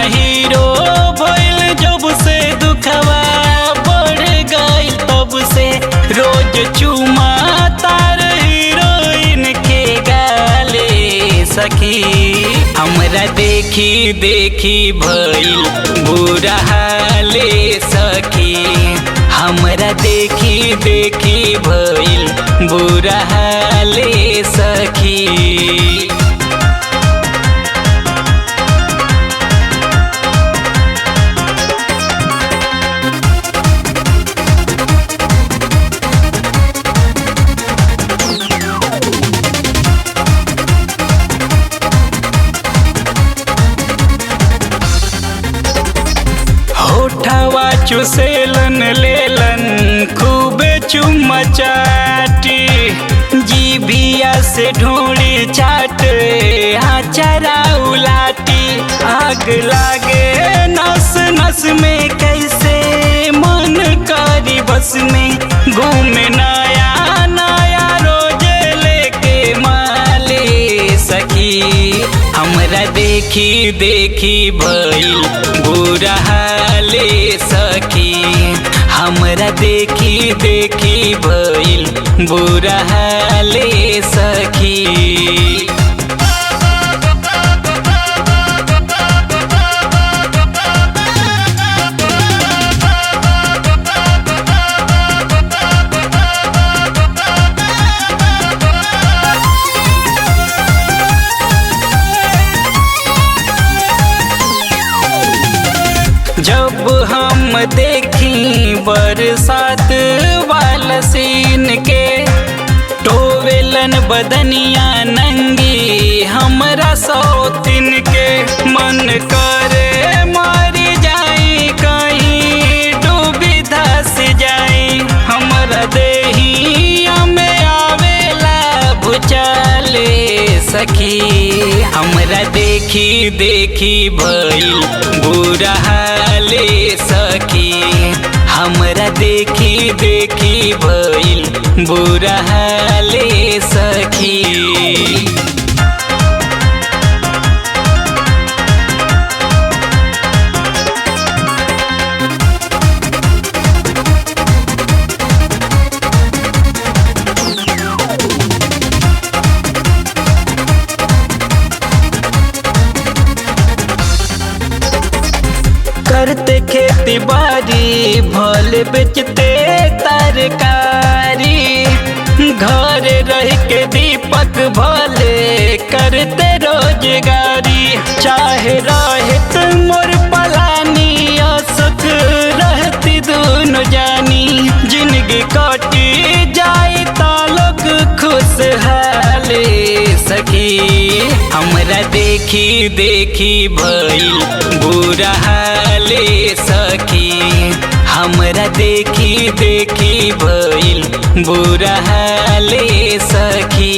Hero भइल जब से दुखवा बढ़ गइल तब से रोज चुमा तार हीरोइन के गाले सखी। हमरा देखी देखी भइल बुरा हाले सखी। हमरा देखी देखी भइल बुरा हाले सखी। होठवा चुसेलन लेलन खूबे चुम्मा चाटी। जीभिया से ढूंढी चाट आचरा उलाटी। आग लागे नस नस में कैसे मन करी बस में घूमे नया नया रोज लेके माले सखी। हमरा देखी देखी भइल बुरा हाले सखी। हमरा देखी देखी भइल बुरा हाले सखी। जब हम देखी बरसात वाला सीन के टोवेलन बदनिया नंगी हमरा सौतिन के। मन करे मरी जाई कहीं डूबी धस जाई। हमरा देहिया में आवेला भुचाले सखी। हमरा देखी देखी भइल बुरा हाले सखी। हमरा देखी देखी भइल बुरा हाले सखी। करते खेती बाड़ी भले बेचते तरकारी। घर रह के दीपक भले करते रोजगारी। चाहे रहत मोर पलानी असुख रहती दोनों जानी। जिंदगी कटी जाई तो लोग खुशहाले सखी। हमरा देखी देखी भइल बुरा हाले सखी। हमरा देखी देखी भइल बुरा हाले सखी।